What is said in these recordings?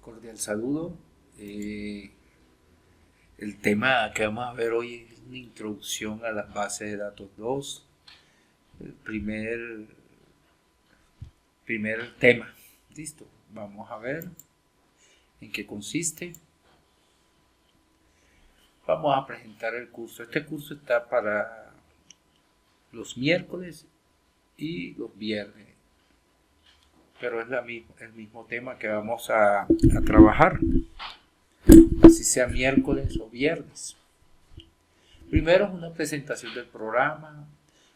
Cordial saludo. El tema que vamos a ver hoy es una introducción a las bases de datos 2. El primer tema. Listo. Vamos a ver en qué consiste. Vamos a presentar el curso. Este curso está para los miércoles y los viernes, pero es el mismo tema que vamos a trabajar, así sea miércoles o viernes. Primero es una presentación del programa,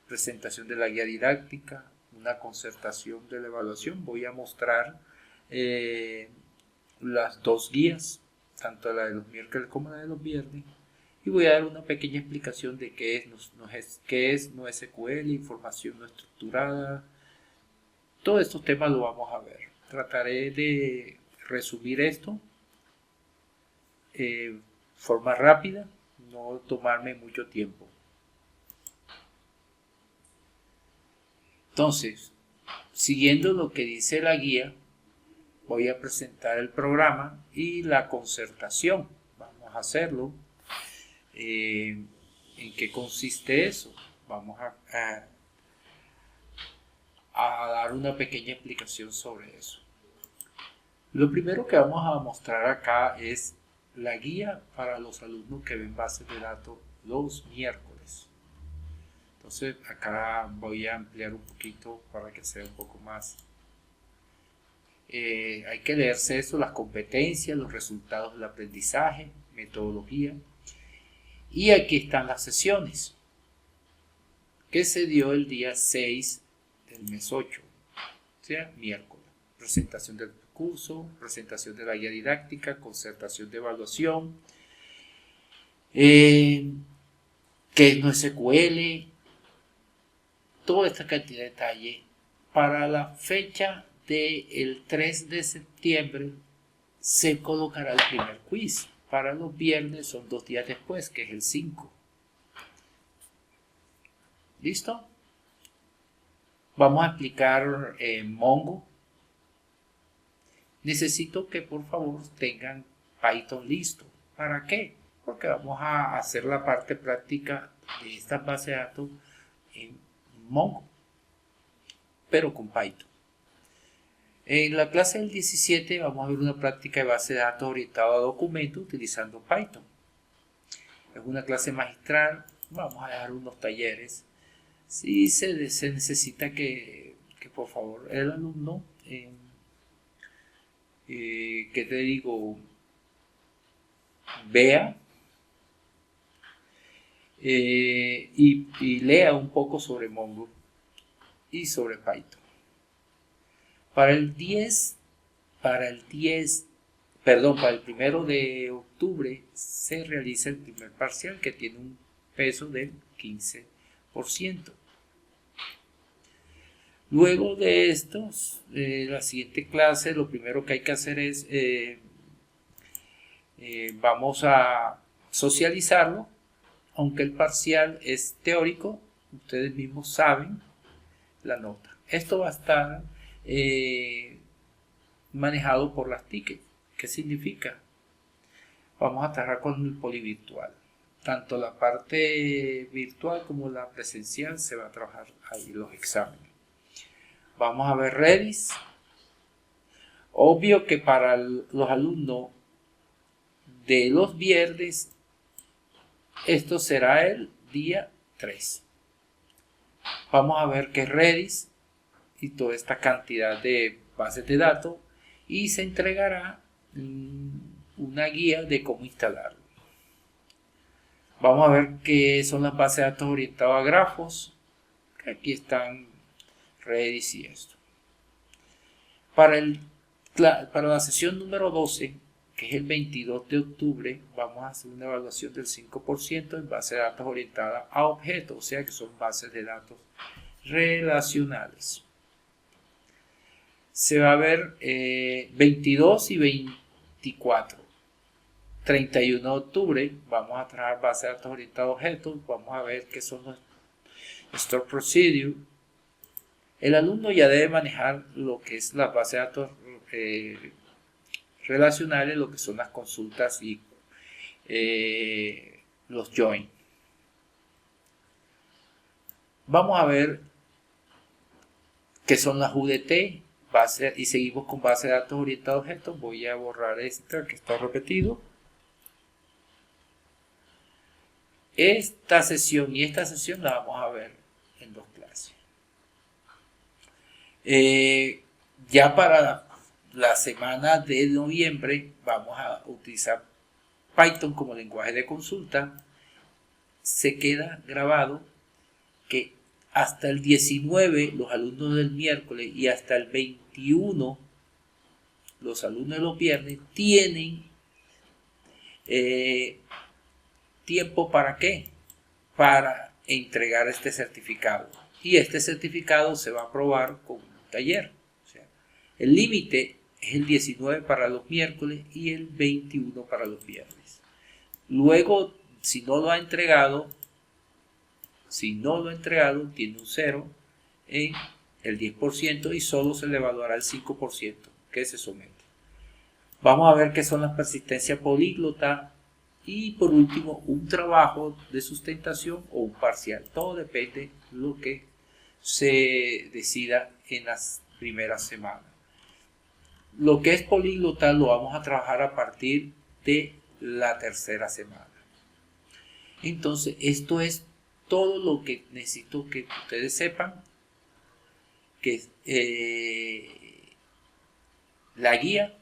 presentación de la guía didáctica, una concertación de la evaluación. Voy a mostrar las dos guías, tanto la de los miércoles como la de los viernes, y voy a dar una pequeña explicación de qué es NoSQL, información no estructurada. Todos estos temas lo vamos a ver. Trataré de resumir esto de forma rápida, no tomarme mucho tiempo. Entonces, siguiendo lo que dice la guía, voy a presentar el programa y la concertación. Vamos a hacerlo. ¿En qué consiste eso? Vamos a dar una pequeña explicación sobre eso. Lo primero que vamos a mostrar acá es la guía para los alumnos que ven bases de datos los miércoles. Entonces acá voy a ampliar un poquito para que sea un poco más. Hay que leerse eso, las competencias, los resultados del aprendizaje, metodología. Y aquí están las sesiones que se dio el día 6 del mes 8, o sea, miércoles. Presentación del curso, presentación de la guía didáctica, concertación de evaluación, qué es NoSQL, toda esta cantidad de detalle. Para la fecha del 3 de septiembre se colocará el primer quiz. Para los viernes son 2 días después, que es el 5. ¿Listo? Vamos a explicar Mongo. Necesito que por favor tengan Python listo. ¿Para qué? Porque vamos a hacer la parte práctica de esta base de datos en Mongo, pero con Python. En la clase del 17 vamos a ver una práctica de base de datos orientada a documentos utilizando Python. Es una clase magistral. Vamos a dejar unos talleres. Si se necesita que por favor el alumno, que te digo, vea y lea un poco sobre Mongo y sobre Python. Para el 1 de octubre se realiza el primer parcial, que tiene un peso del 15%. Luego de esto, la siguiente clase, lo primero que hay que hacer es, vamos a socializarlo. Aunque el parcial es teórico, ustedes mismos saben la nota. Esto va a estar manejado por las tickets. ¿Qué significa? Vamos a trabajar con el polivirtual. Tanto la parte virtual como la presencial se va a trabajar ahí los exámenes. Vamos a ver Redis. Obvio que para los alumnos de los viernes, esto será el día 3. Vamos a ver qué es Redis y toda esta cantidad de bases de datos, y se entregará una guía de cómo instalarlo. Vamos a ver qué son las bases de datos orientadas a grafos. Aquí están Redis y esto. Para la sesión número 12, que es el 22 de octubre, vamos a hacer una evaluación del 5% en base de datos orientada a objetos, o sea que son bases de datos relacionales. Se va a ver 22 y 24. 31 de octubre vamos a trabajar bases de datos orientadas a objetos. Vamos a ver qué son los Store Procedure. El alumno ya debe manejar lo que es la base de datos relacionales, lo que son las consultas y los join. Vamos a ver qué son las UDT y seguimos con base de datos orientados a objetos. Voy a borrar esta que está repetido. Esta sesión y esta sesión la vamos a ver en 2 clases. Ya para la semana de noviembre vamos a utilizar Python como lenguaje de consulta. Se queda grabado que hasta el 19 los alumnos del miércoles y hasta el 21 los alumnos de los viernes tienen tiempo ¿para qué? Para entregar este certificado. Y este certificado se va a aprobar con un taller. O sea, el límite es el 19 para los miércoles y el 21 para los viernes. Luego, si no lo ha entregado, tiene un 0 en el 10% y solo se le evaluará el 5% que se somete. Vamos a ver qué son las persistencias políglota y por último un trabajo de sustentación o un parcial. Todo depende de lo que se decida en las primeras semanas. Lo que es políglota lo vamos a trabajar a partir de la tercera semana. Entonces, esto es todo lo que necesito que ustedes sepan, que la guía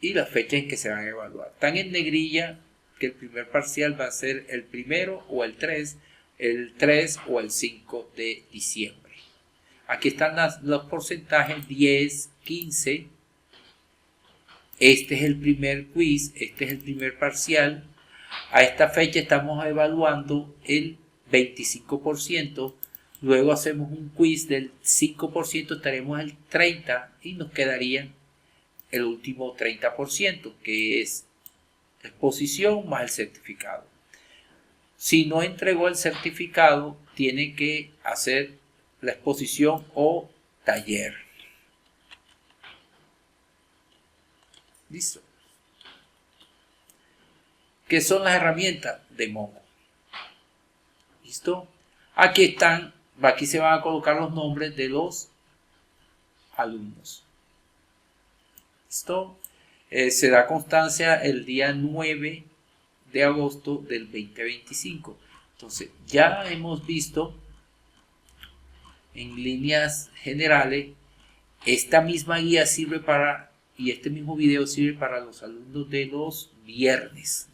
y la fecha en que se van a evaluar. Están en negrilla que el primer parcial va a ser el 1 o el 3 o el 5 de diciembre. Aquí están los porcentajes 10, 15. Este es el primer quiz, este es el primer parcial. A esta fecha estamos evaluando el 25%. Luego hacemos un quiz del 5%, estaremos el 30% y nos quedaría el último 30%, que es exposición más el certificado. Si no entregó el certificado, tiene que hacer la exposición o taller. Listo. ¿Qué son las herramientas de Mongo? ¿Listo? Aquí están, aquí se van a colocar los nombres de los alumnos. ¿Listo? Se da constancia el día 9 de agosto del 2025. Entonces, ya hemos visto en líneas generales, esta misma guía sirve para, y este mismo video sirve para los alumnos de los viernes.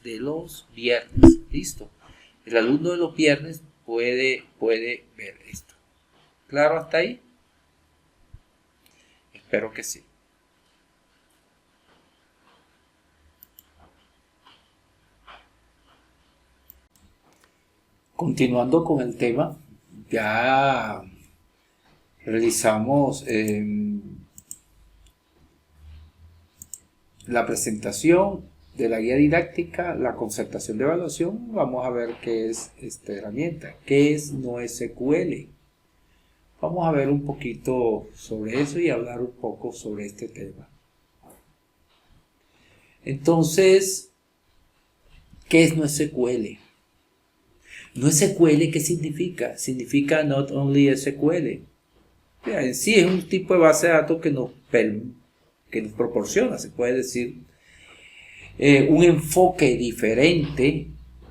¿Listo? El alumno de los viernes puede ver esto. ¿Claro hasta ahí? Espero que sí. Continuando con el tema, ya realizamos la presentación de la guía didáctica, la concertación de evaluación. Vamos a ver qué es esta herramienta, qué es NoSQL. Vamos a ver un poquito sobre eso y hablar un poco sobre este tema. Entonces, ¿qué es NoSQL? NoSQL, ¿qué significa? Significa Not Only SQL. En sí es un tipo de base de datos que nos proporciona, se puede decir, un enfoque diferente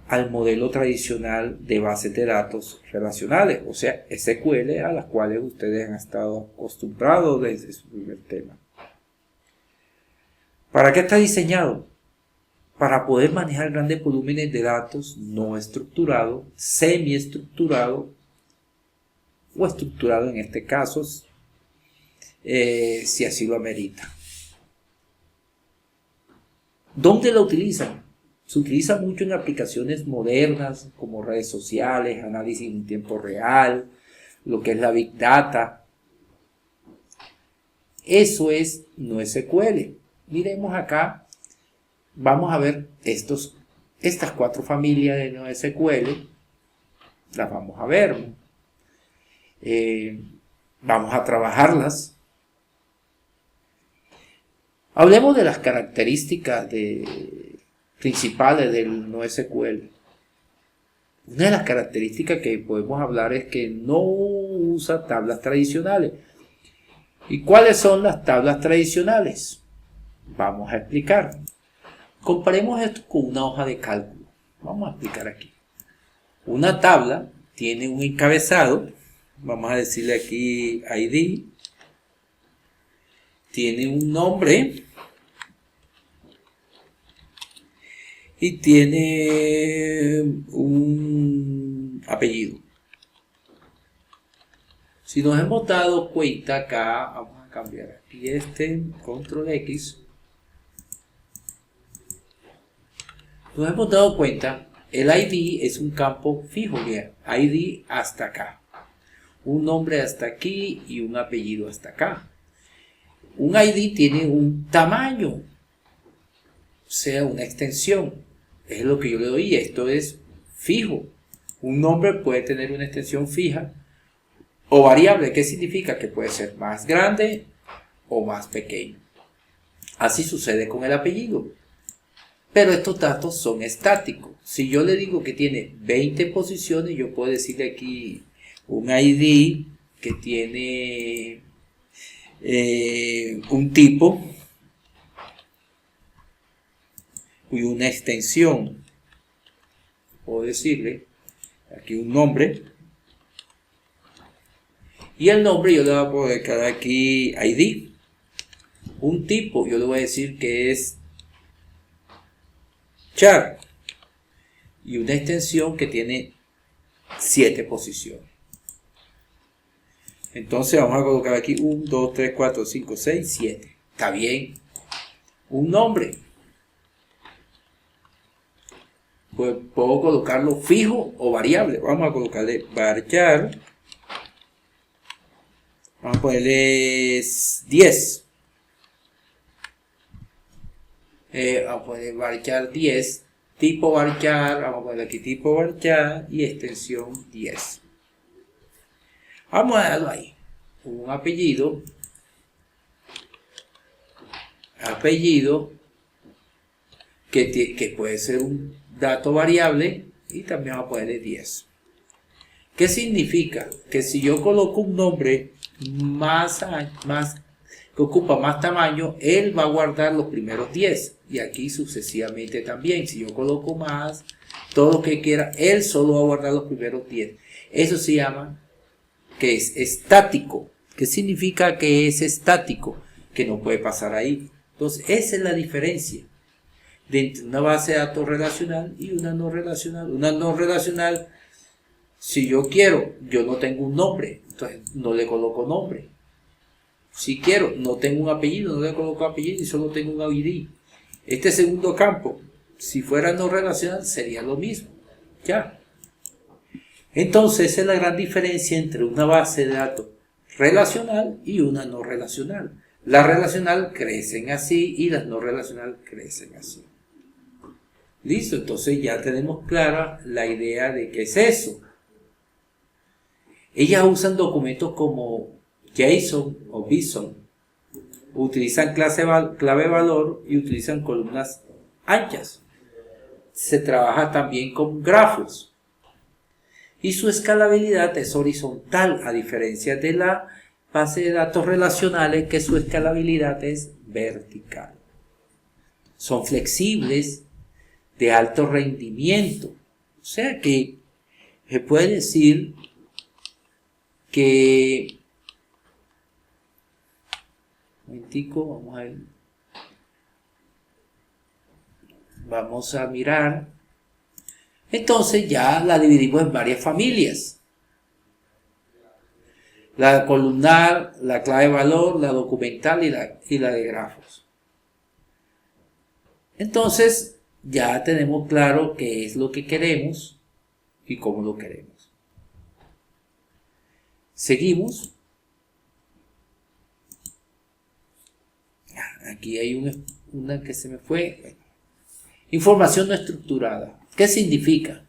al modelo tradicional de bases de datos relacionales, o sea, SQL a las cuales ustedes han estado acostumbrados desde su primer tema. ¿Para qué está diseñado? Para poder manejar grandes volúmenes de datos no estructurados, semiestructurados o estructurado en este caso, si así lo amerita. ¿Dónde lo utilizan? Se utiliza mucho en aplicaciones modernas como redes sociales, análisis en tiempo real, lo que es la Big Data. Eso es NoSQL. Miremos acá, vamos a ver estas 4 familias de NoSQL, las vamos a ver. Vamos a trabajarlas. Hablemos de las características principales del NoSQL. Una de las características que podemos hablar es que no usa tablas tradicionales. ¿Y cuáles son las tablas tradicionales? Vamos a explicar. Comparemos esto con una hoja de cálculo. Vamos a explicar aquí. Una tabla tiene un encabezado. Vamos a decirle aquí ID. Tiene un nombre. Y tiene un apellido. Si nos hemos dado cuenta acá, vamos a cambiar aquí control X. Nos hemos dado cuenta, el ID es un campo fijo, bien, ID hasta acá. Un nombre hasta aquí y un apellido hasta acá. Un ID tiene un tamaño, o sea, una extensión. Es lo que yo le doy, esto es fijo. Un nombre puede tener una extensión fija o variable. ¿Qué significa? Que puede ser más grande o más pequeño. Así sucede con el apellido. Pero estos datos son estáticos. Si yo le digo que tiene 20 posiciones, yo puedo decirle aquí un ID que tiene un tipo y una extensión. Puedo decirle aquí un nombre. Y el nombre yo le voy a poner aquí ID. Un tipo yo le voy a decir que es char. Y una extensión que tiene 7 posiciones. Entonces vamos a colocar aquí 1, 2, 3, 4, 5, 6, 7. Está bien. Un nombre. Pues puedo colocarlo fijo o variable. Vamos a colocarle varchar. Vamos a ponerle 10. Vamos a poner varchar 10. Tipo varchar. Vamos a poner aquí tipo varchar y extensión 10. Vamos a darlo ahí. Un apellido. Apellido. Que puede ser un dato variable. Y también vamos a ponerle 10. ¿Qué significa? Que si yo coloco un nombre que ocupa más tamaño, él va a guardar los primeros 10. Y aquí sucesivamente también. Si yo coloco más, todo lo que quiera, él solo va a guardar los primeros 10. Eso se llama que es estático. ¿Qué significa que es estático? Que no puede pasar ahí. Entonces, esa es la diferencia entre una base de datos relacional y una no relacional. Una no relacional, si yo quiero, yo no tengo un nombre, entonces no le coloco nombre. Si quiero, no tengo un apellido, no le coloco apellido y solo tengo un ID. Este segundo campo, si fuera no relacional, sería lo mismo. Ya. Entonces, esa es la gran diferencia entre una base de datos relacional y una no relacional. Las relacional crecen así y las no relacional crecen así. Listo, entonces ya tenemos clara la idea de qué es eso. Ellas usan documentos como JSON o BSON. Utilizan clave valor y utilizan columnas anchas. Se trabaja también con grafos. Y su escalabilidad es horizontal, a diferencia de la base de datos relacionales, que su escalabilidad es vertical. Son flexibles, de alto rendimiento. O sea que se puede decir que... Un momentico, vamos a ver. Vamos a mirar. Entonces ya la dividimos en varias familias. La columnar, la clave valor, la documental y la de grafos. Entonces ya tenemos claro qué es lo que queremos y cómo lo queremos. Seguimos. Aquí hay una que se me fue. Información no estructurada. ¿Qué significa?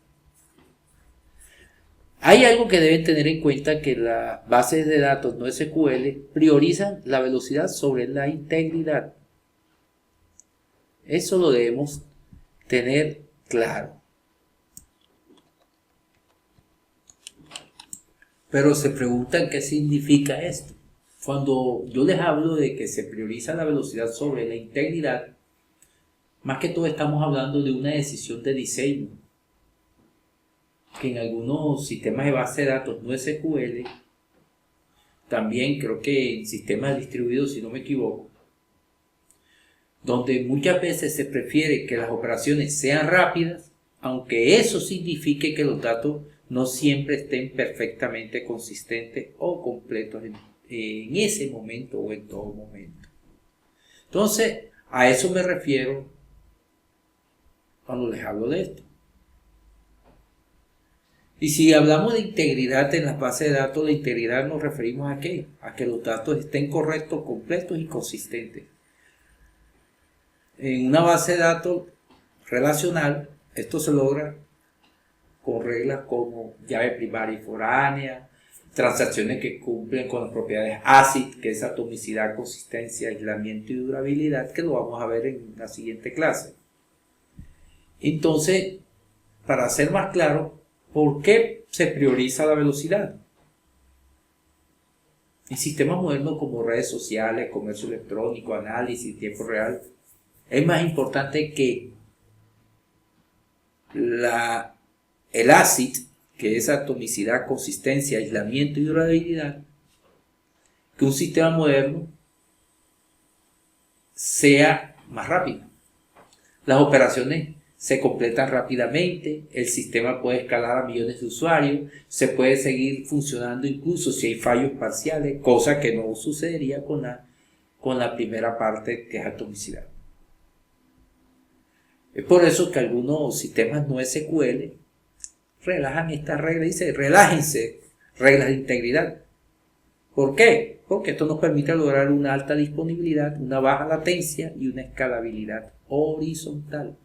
Hay algo que deben tener en cuenta, que las bases de datos NoSQL priorizan la velocidad sobre la integridad. Eso lo debemos tener claro. Pero se preguntan qué significa esto. Cuando yo les hablo de que se prioriza la velocidad sobre la integridad, más que todo estamos hablando de una decisión de diseño, que en algunos sistemas de base de datos no SQL, también creo que en sistemas distribuidos, si no me equivoco, donde muchas veces se prefiere que las operaciones sean rápidas, aunque eso signifique que los datos no siempre estén perfectamente consistentes o completos en ese momento o en todo momento. Entonces, a eso me refiero cuando les hablo de esto. Y si hablamos de integridad en las bases de datos, la integridad nos referimos a qué? A que los datos estén correctos, completos y consistentes. En una base de datos relacional, esto se logra con reglas como llave primaria y foránea, transacciones que cumplen con las propiedades ACID, que es atomicidad, consistencia, aislamiento y durabilidad, que lo vamos a ver en la siguiente clase. Entonces, para ser más claro, ¿por qué se prioriza la velocidad? En sistemas modernos como redes sociales, comercio electrónico, análisis, tiempo real, es más importante que el ACID, que es atomicidad, consistencia, aislamiento y durabilidad, que un sistema moderno sea más rápido. Las operaciones se completan rápidamente, el sistema puede escalar a millones de usuarios, se puede seguir funcionando incluso si hay fallos parciales, cosa que no sucedería con la primera parte, que es atomicidad. Es por eso que algunos sistemas no SQL relajan esta regla y dicen, relájense, reglas de integridad. ¿Por qué? Porque esto nos permite lograr una alta disponibilidad, una baja latencia y una escalabilidad horizontal.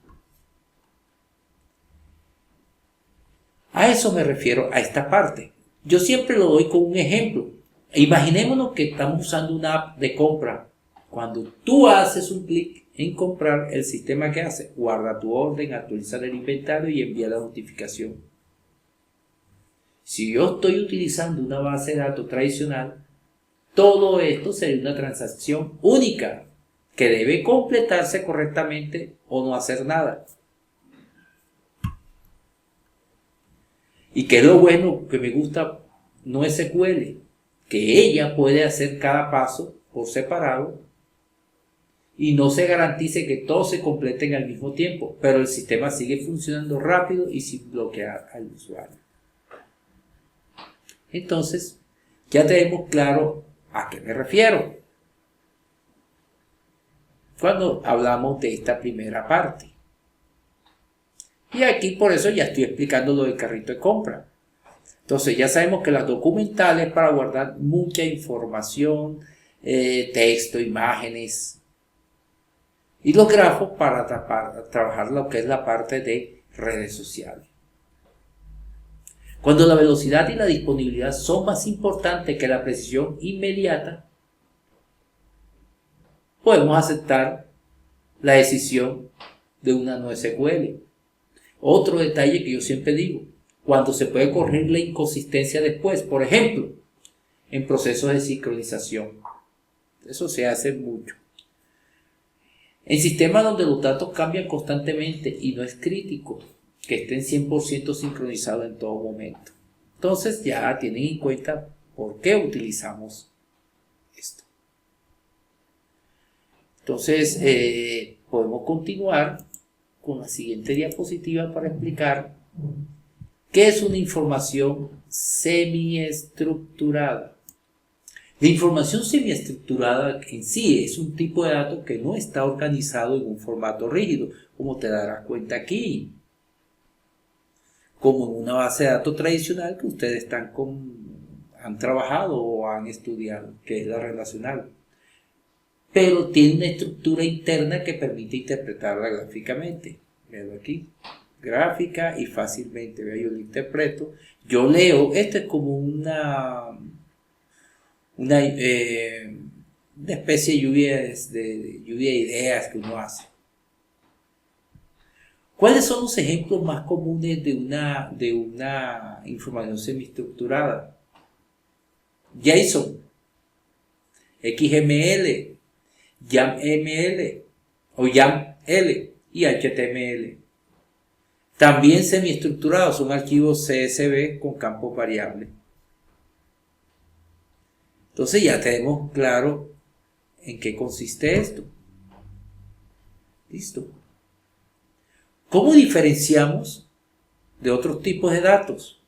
A eso me refiero, a esta parte. Yo siempre lo doy con un ejemplo. Imaginémonos que estamos usando una app de compra. Cuando tú haces un clic en comprar, el sistema que hace, guarda tu orden, actualiza el inventario y envía la notificación. Si yo estoy utilizando una base de datos tradicional, todo esto sería una transacción única que debe completarse correctamente o no hacer nada. Y que es lo bueno que me gusta no SQL, que ella puede hacer cada paso por separado y no se garantice que todos se completen al mismo tiempo, pero el sistema sigue funcionando rápido y sin bloquear al usuario. Entonces, ya tenemos claro a qué me refiero cuando hablamos de esta primera parte. Y aquí por eso ya estoy explicando lo del carrito de compra. Entonces ya sabemos que las documentales para guardar mucha información, texto, imágenes, y los grafos para trabajar lo que es la parte de redes sociales. Cuando la velocidad y la disponibilidad son más importantes que la precisión inmediata, podemos aceptar la decisión de una no SQL. Otro detalle que yo siempre digo, cuando se puede corregir la inconsistencia después, por ejemplo, en procesos de sincronización. Eso se hace mucho. En sistemas donde los datos cambian constantemente y no es crítico que estén 100% sincronizados en todo momento. Entonces ya tienen en cuenta por qué utilizamos esto. Entonces podemos continuar con la siguiente diapositiva para explicar qué es una información semiestructurada. La información semiestructurada en sí es un tipo de datos que no está organizado en un formato rígido, como te darás cuenta aquí, como en una base de datos tradicional que ustedes han trabajado o han estudiado, que es la relacional. Pero tiene una estructura interna que permite interpretarla gráficamente. Veanlo aquí, gráfica y fácilmente, yo lo interpreto. Yo leo, esto es como una especie de lluvia de ideas que uno hace. ¿Cuáles son los ejemplos más comunes de una información semiestructurada? JSON, XML, YAML o YAML y HTML. También semiestructurados son archivos CSV con campos variables. Entonces ya tenemos claro en qué consiste esto. Listo. ¿Cómo diferenciamos de otros tipos de datos?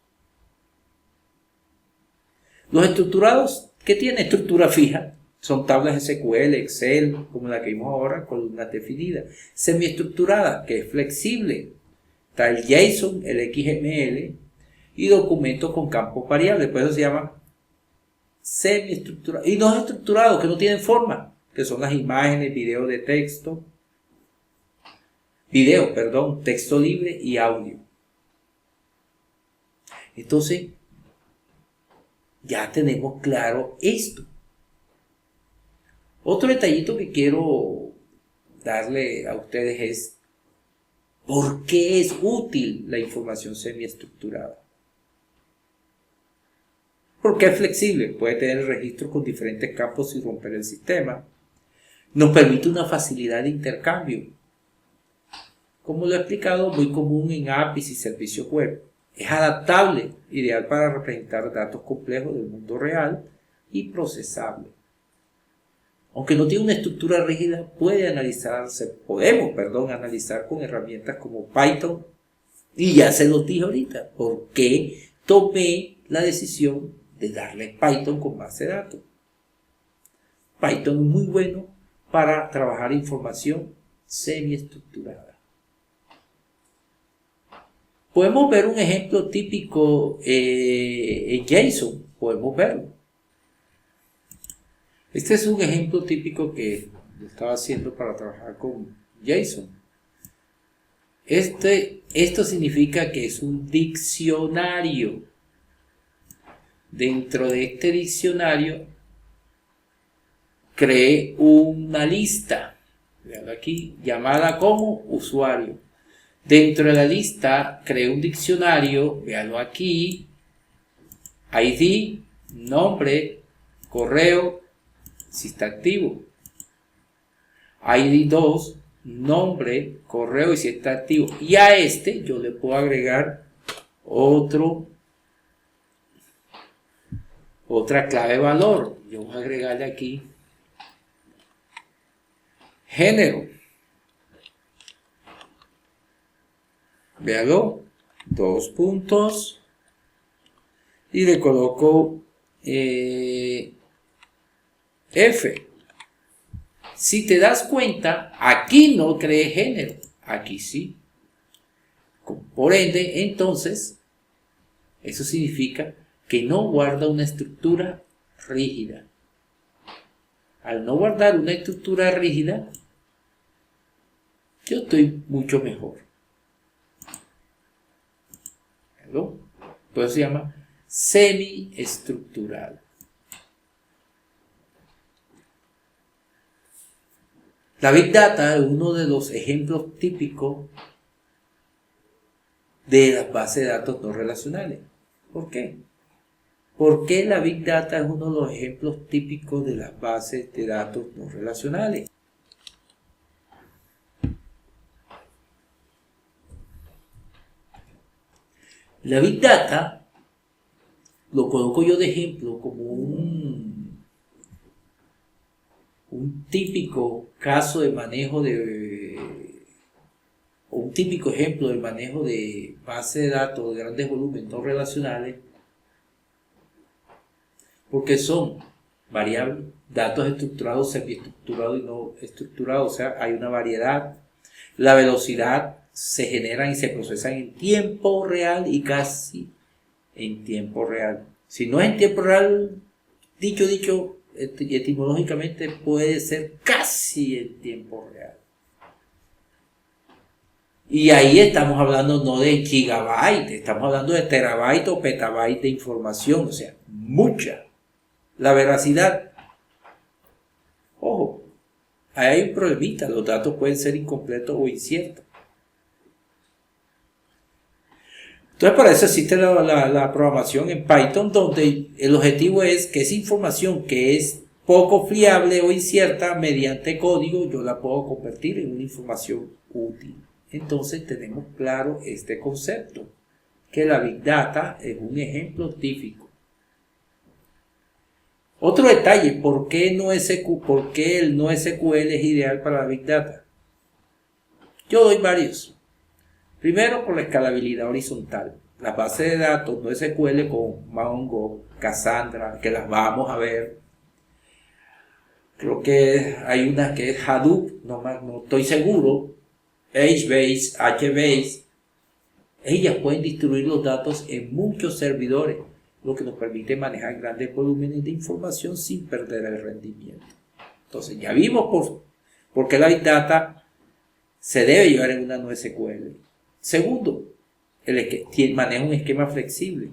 Los estructurados, ¿qué tienen estructura fija? Son tablas SQL, Excel, como la que vimos ahora, columnas definidas. Semiestructurada, que es flexible. Está el JSON, el XML y documentos con campos variables. Por eso se llama semiestructurado. Y no estructurados, que no tienen forma, que son las imágenes, videos de texto. Texto libre y audio. Entonces, ya tenemos claro esto. Otro detallito que quiero darle a ustedes es ¿por qué es útil la información semiestructurada? Porque es flexible, puede tener registros con diferentes campos sin romper el sistema. Nos permite una facilidad de intercambio. Como lo he explicado, muy común en APIs y servicios web. Es adaptable, ideal para representar datos complejos del mundo real y procesable. Aunque no tiene una estructura rígida, podemos analizar con herramientas como Python. Y ya se los dije ahorita, ¿por qué tomé la decisión de darle Python con base de datos? Python es muy bueno para trabajar información semiestructurada. Podemos ver un ejemplo típico en JSON, podemos verlo. Este es un ejemplo típico que estaba haciendo para trabajar con JSON. Esto significa que es un diccionario. Dentro de este diccionario creé una lista, veanlo aquí, llamada como usuario. Dentro de la lista creé un diccionario, véanlo aquí, ID, nombre, correo, si está activo. ID 2, nombre, correo y si está activo. Y a este yo le puedo agregar otra clave de valor. Yo voy a agregarle aquí género. Véalo, 2 puntos y le coloco F. Si te das cuenta, aquí no creé género, aquí sí. Por ende, entonces, eso significa que no guarda una estructura rígida. Al no guardar una estructura rígida, yo estoy mucho mejor. ¿No? Entonces se llama semiestructurado. La Big Data es uno de los ejemplos típicos de las bases de datos no relacionales. ¿Por qué? ¿Por qué la Big Data es uno de los ejemplos típicos de las bases de datos no relacionales? La Big Data lo coloco yo de ejemplo como un típico caso de manejo un típico ejemplo del manejo de base de datos de grandes volúmenes no relacionales, porque son variables, datos estructurados, semiestructurados y no estructurados, o sea, hay una variedad. La velocidad se generan y se procesan en tiempo real y casi en tiempo real. Si no es en tiempo real, dicho etimológicamente puede ser casi en tiempo real. Y ahí estamos hablando no de gigabyte, estamos hablando de terabyte o petabyte de información, o sea, mucha. La veracidad, ojo, ahí hay un problemita, los datos pueden ser incompletos o inciertos. Entonces, para eso existe la programación en Python, donde el objetivo es que esa información que es poco fiable o incierta, mediante código, yo la puedo convertir en una información útil. Entonces, tenemos claro este concepto, que la Big Data es un ejemplo típico. Otro detalle, ¿por qué el no SQL es ideal para la Big Data? Yo doy varios. Primero, por la escalabilidad horizontal. Las bases de datos no SQL con Mongo, Cassandra, que las vamos a ver. Creo que hay una que es Hadoop, no estoy seguro. HBase. Ellas pueden distribuir los datos en muchos servidores, lo que nos permite manejar grandes volúmenes de información sin perder el rendimiento. Entonces, ya vimos por qué la Big Data se debe llevar en una NoSQL. Segundo, maneja un esquema flexible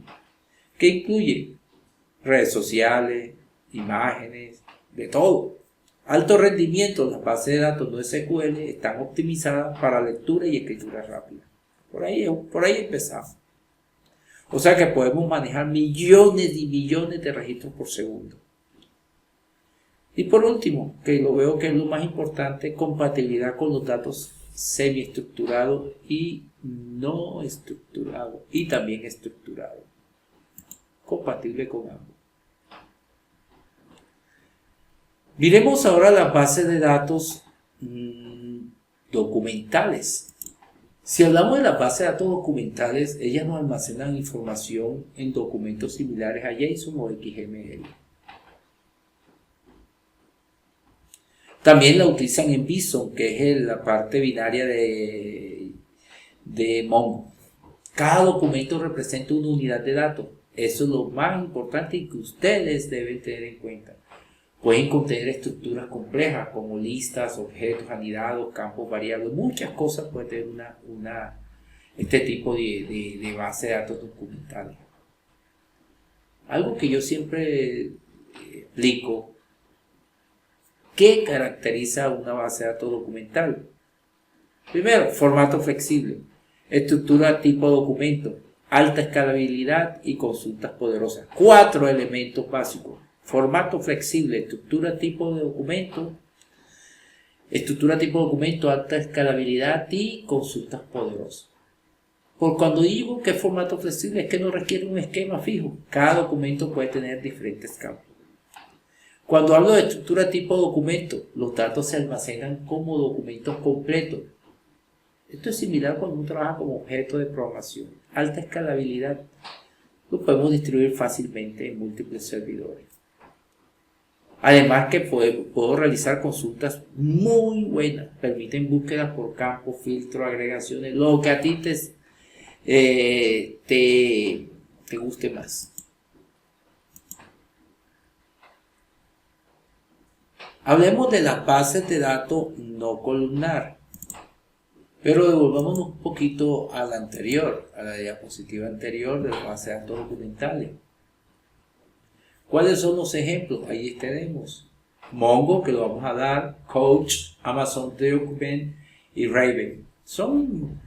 que incluye redes sociales, imágenes, de todo. Alto rendimiento, las bases de datos NoSQL están optimizadas para lectura y escritura rápida. Por ahí empezamos. O sea que podemos manejar millones y millones de registros por segundo. Y por último, que lo veo que es lo más importante, compatibilidad con los datos semiestructurados y no estructurados, y también estructurados. Compatible con ambos. Miremos ahora las bases de datos documentales. Si hablamos de las bases de datos documentales, ellas nos almacenan información en documentos similares a JSON o XML. También la utilizan en BSON, que es la parte binaria de Mongo. Cada documento representa una unidad de datos. Eso es lo más importante y que ustedes deben tener en cuenta. Pueden contener estructuras complejas como listas, objetos anidados, campos variables, muchas cosas puede tener este tipo de base de datos documentales. Algo que yo siempre explico, ¿qué caracteriza una base de datos documental? Primero, formato flexible, estructura tipo documento, alta escalabilidad y consultas poderosas. 4 elementos básicos. Formato flexible, estructura tipo documento, alta escalabilidad y consultas poderosas. Por cuando digo que es formato flexible es que no requiere un esquema fijo. Cada documento puede tener diferentes campos. Cuando hablo de estructura tipo documento, los datos se almacenan como documentos completos. Esto es similar cuando uno trabaja como objeto de programación. Alta escalabilidad, lo podemos distribuir fácilmente en múltiples servidores. Además que puedo realizar consultas muy buenas, permiten búsquedas por campo, filtro, agregaciones, lo que a ti te guste más. Hablemos de las bases de datos no columnar, pero devolvámonos un poquito a la anterior, a la diapositiva anterior de las bases de datos documentales. ¿Cuáles son los ejemplos? Ahí tenemos Mongo, que lo vamos a dar, Coach, Amazon Document y Raven. Son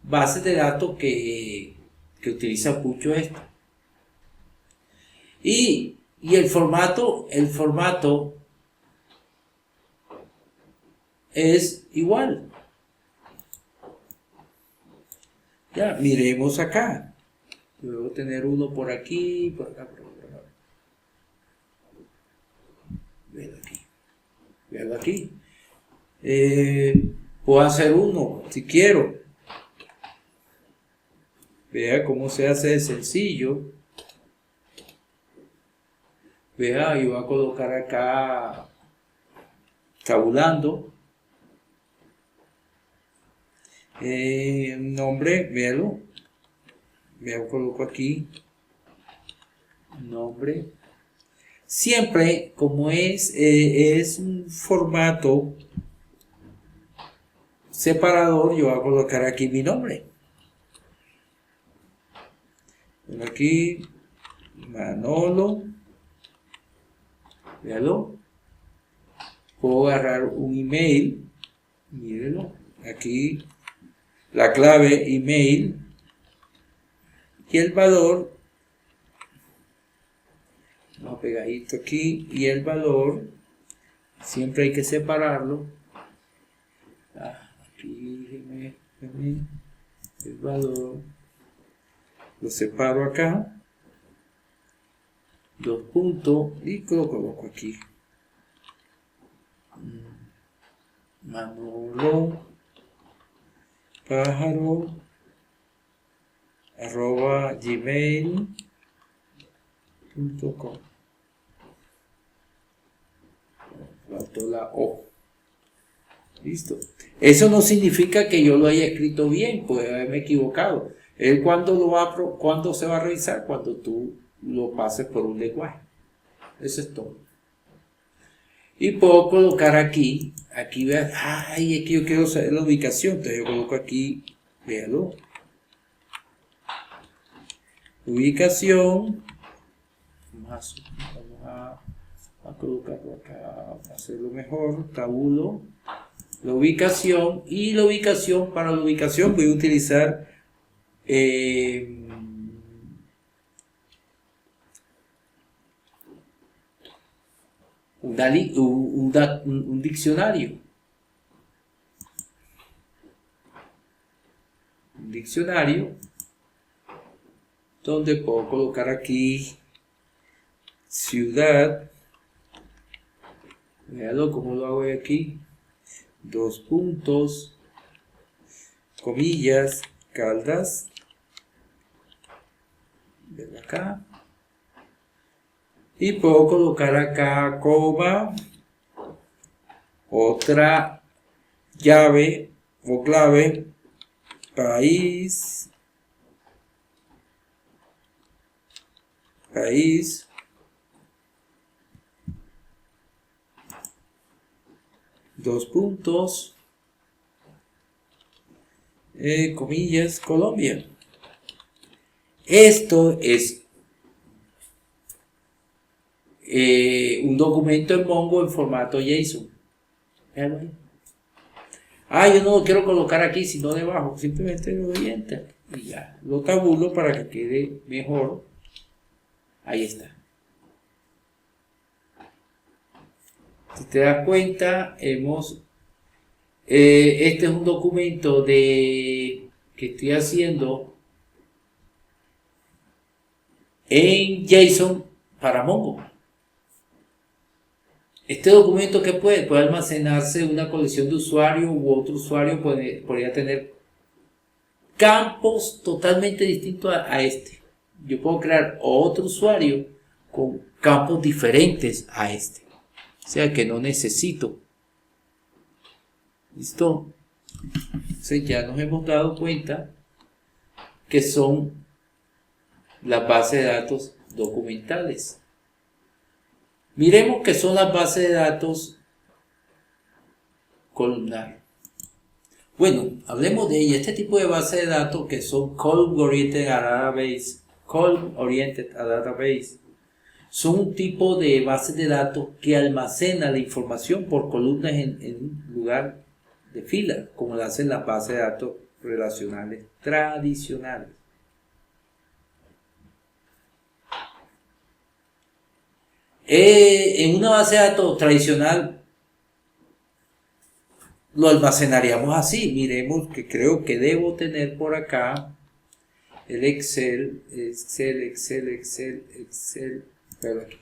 bases de datos que utilizan mucho esto. Y el formato es igual. Ya, miremos acá. Yo debo tener uno por aquí, por acá, por acá. Veanlo aquí. Puedo hacer uno si quiero. Vea cómo se hace de sencillo. Vea, yo voy a colocar acá tabulando. Nombre, véalo. Vea, coloco aquí. Nombre. Siempre, como es un formato separador, yo voy a colocar aquí mi nombre. Aquí, Manolo. Véalo. Puedo agarrar un email. Mírenlo. Aquí, la clave email. y el valor, vamos pegadito aquí, y el valor, siempre hay que separarlo. Aquí, déjeme, el valor, lo separo acá, 2 puntos, y lo coloco aquí. Manolo Pájaro @gmail.com. Faltó la O. Listo. Eso no significa que yo lo haya escrito bien, puede haberme equivocado. Él cuando se va a revisar, cuando tú lo pases por un lenguaje. Eso es todo. Y puedo colocar aquí vean, ay, es que yo quiero saber la ubicación, entonces yo coloco aquí, véalo. Ubicación, vamos a colocarlo acá, para hacerlo mejor, tabulo, la ubicación, y la ubicación, para la ubicación voy a utilizar un diccionario. Un diccionario donde puedo colocar aquí ciudad. Veanlo cómo lo hago aquí. 2 puntos, comillas, Caldas. Ven acá. Y puedo colocar acá coma, otra llave o clave, país, 2 puntos, comillas, Colombia. Esto es un documento en Mongo en formato JSON. Yo no lo quiero colocar aquí, sino debajo. Simplemente lo doy enter y ya lo tabulo para que quede mejor. Ahí está. Si te das cuenta, este es un documento que estoy haciendo en JSON para Mongo. Este documento que puede almacenarse en una colección de usuarios u otro usuario podría tener campos totalmente distintos a este. Yo puedo crear otro usuario con campos diferentes a este. O sea que no necesito. ¿Listo? Entonces ya nos hemos dado cuenta que son las bases de datos documentales. Miremos qué son las bases de datos columnar. Bueno, hablemos de ella. Este tipo de bases de datos que son Column Oriented Database, son un tipo de bases de datos que almacena la información por columnas en un lugar de fila, como lo hacen las bases de datos relacionales tradicionales. En una base de datos tradicional lo almacenaríamos así. Miremos que creo que debo tener por acá el Excel. Pero aquí.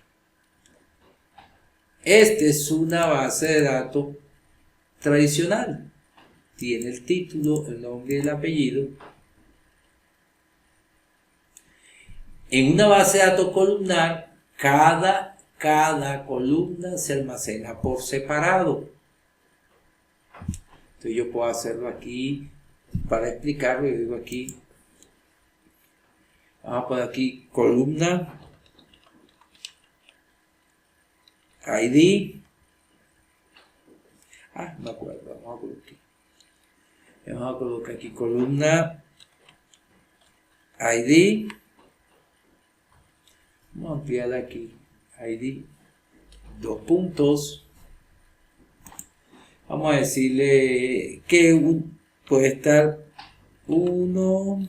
Este es una base de datos tradicional. Tiene el título, el nombre y el apellido. En una base de datos columnar, cada columna se almacena por separado. Entonces yo puedo hacerlo aquí para explicarlo. Yo digo aquí, vamos a poner aquí columna ID. No acuerdo, vamos a colocar aquí columna ID. Vamos a ampliar aquí ID, 2 puntos. Vamos a decirle que puede estar 1,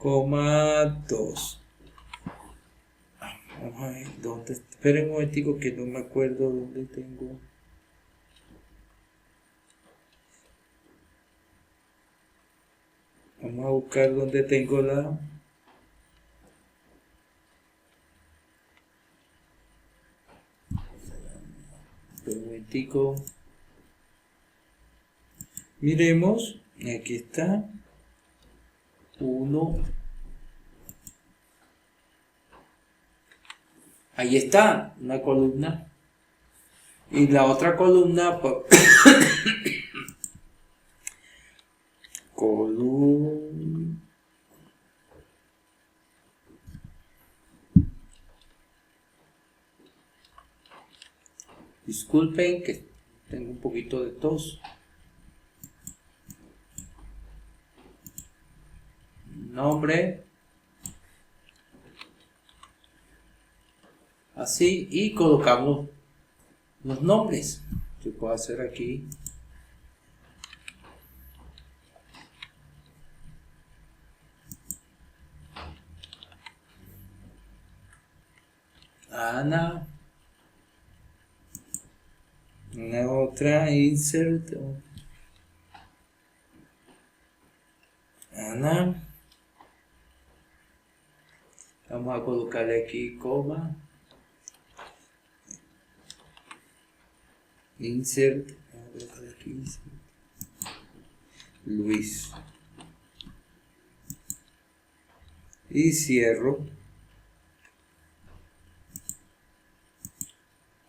2. Vamos a ver, ¿dónde? Esperen un momentico que no me acuerdo dónde tengo. Vamos a buscar dónde tengo la... Un momentico. Miremos, aquí está. 1. Ahí está, una columna. Y la otra columna, pues, columna. Disculpen que tengo un poquito de tos. Nombre. Así, y colocamos los nombres. Yo puedo hacer aquí. Ana. Una otra, insert. Ana. Vamos a colocarle aquí coma. Insert. Luis. Y cierro.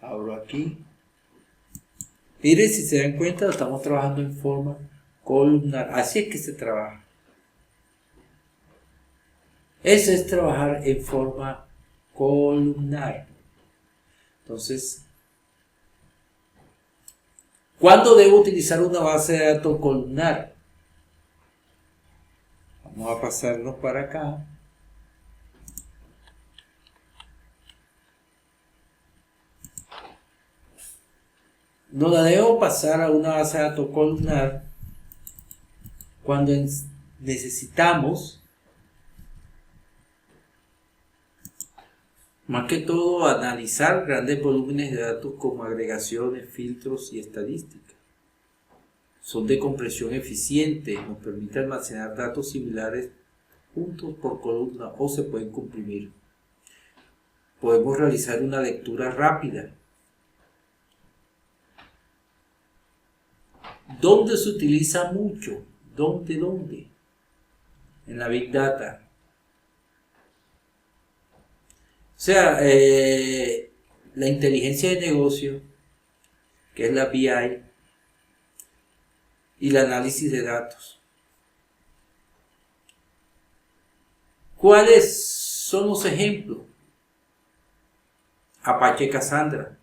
Abro aquí. Miren, si se dan cuenta, estamos trabajando en forma columnar. Así es que se trabaja. Eso es trabajar en forma columnar. Entonces, ¿cuándo debo utilizar una base de datos columnar? Vamos a pasarnos para acá. No la debo pasar a una base de datos columnar cuando necesitamos, más que todo, analizar grandes volúmenes de datos como agregaciones, filtros y estadísticas. Son de compresión eficiente, nos permite almacenar datos similares juntos por columna o se pueden comprimir. Podemos realizar una lectura rápida. ¿Dónde se utiliza mucho? ¿Dónde? En la Big Data. O sea, la inteligencia de negocio, que es la BI, y el análisis de datos. ¿Cuáles son los ejemplos? Apache Cassandra.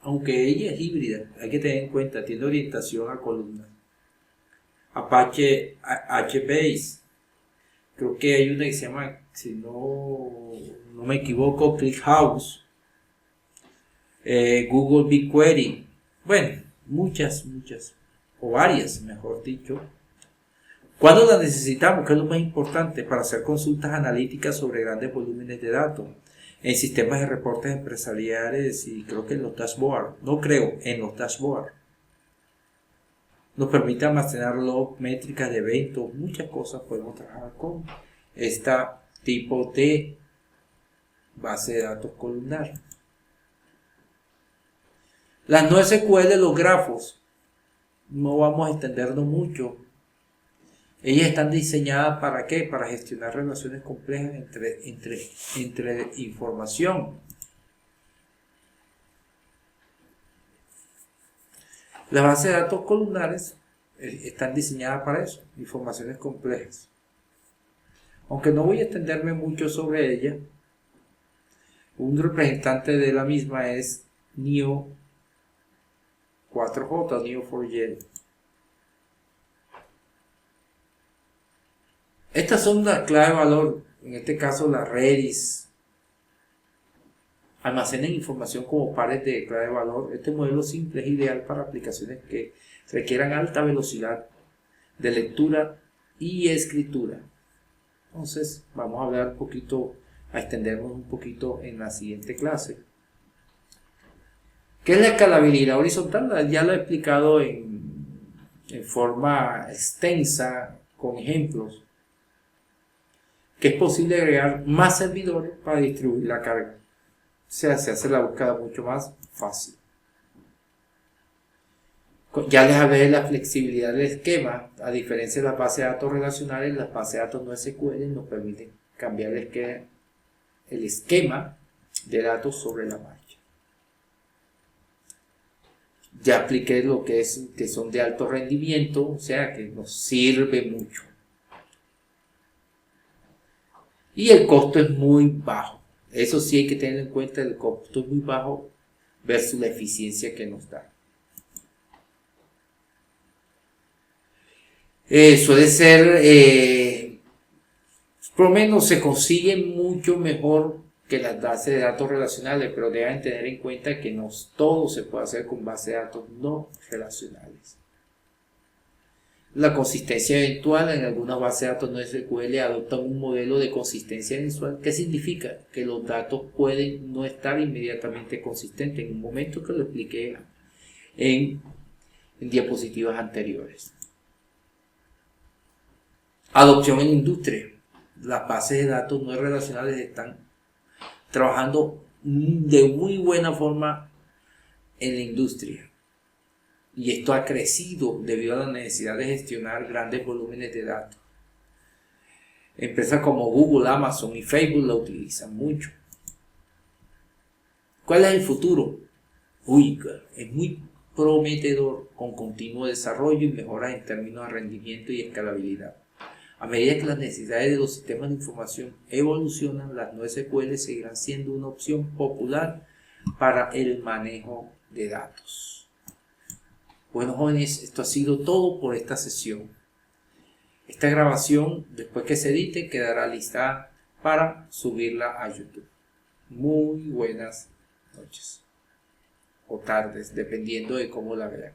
Aunque ella es híbrida, hay que tener en cuenta, tiene orientación a columnas. Apache HBase. Creo que hay una que se llama, si no me equivoco, ClickHouse. Google BigQuery. Bueno, muchas, o varias, mejor dicho. ¿Cuándo las necesitamos? ¿Qué es lo más importante? Para hacer consultas analíticas sobre grandes volúmenes de datos. En sistemas de reportes empresariales y creo que en los dashboards. No creo, en los dashboards. Nos permite almacenar logs, métricas de eventos, muchas cosas podemos trabajar con este tipo de base de datos columnar. Las no SQL, los grafos, no vamos a extendernos mucho. Ellas están diseñadas ¿para qué? Para gestionar relaciones complejas entre información. Las bases de datos columnares están diseñadas para eso, informaciones complejas. Aunque no voy a extenderme mucho sobre ella, un representante de la misma es Neo4j, Neo4j. Estas son las claves de valor, en este caso las Redis. Almacenen información como pares de clave de valor. Este modelo simple es ideal para aplicaciones que requieran alta velocidad de lectura y escritura. Entonces vamos a hablar un poquito, a extendernos un poquito en la siguiente clase. ¿Qué es la escalabilidad horizontal? Ya lo he explicado en forma extensa, con ejemplos, que es posible agregar más servidores para distribuir la carga. O sea, se hace la búsqueda mucho más fácil. Ya les hablé de la flexibilidad del esquema. A diferencia de las bases de datos relacionales, las bases de datos no SQL nos permiten cambiar el esquema de datos sobre la marcha. Ya expliqué lo que son de alto rendimiento, o sea que nos sirve mucho. Y el costo es muy bajo. Eso sí hay que tener en cuenta, el costo es muy bajo versus la eficiencia que nos da. Suele ser, por lo menos se consigue mucho mejor que las bases de datos relacionales, pero deben tener en cuenta que no todo se puede hacer con bases de datos no relacionales. La consistencia eventual: en algunas bases de datos no SQL adoptan un modelo de consistencia eventual. ¿Qué significa? Que los datos pueden no estar inmediatamente consistentes, en un momento que lo expliqué en diapositivas anteriores. Adopción en la industria. Las bases de datos no relacionales están trabajando de muy buena forma en la industria. Y esto ha crecido debido a la necesidad de gestionar grandes volúmenes de datos. Empresas como Google, Amazon y Facebook la utilizan mucho. ¿Cuál es el futuro? Es muy prometedor, con continuo desarrollo y mejoras en términos de rendimiento y escalabilidad. A medida que las necesidades de los sistemas de información evolucionan, las no SQL seguirán siendo una opción popular para el manejo de datos. Bueno, jóvenes, esto ha sido todo por esta sesión. Esta grabación, después que se edite, quedará lista para subirla a YouTube. Muy buenas noches o tardes, dependiendo de cómo la vean.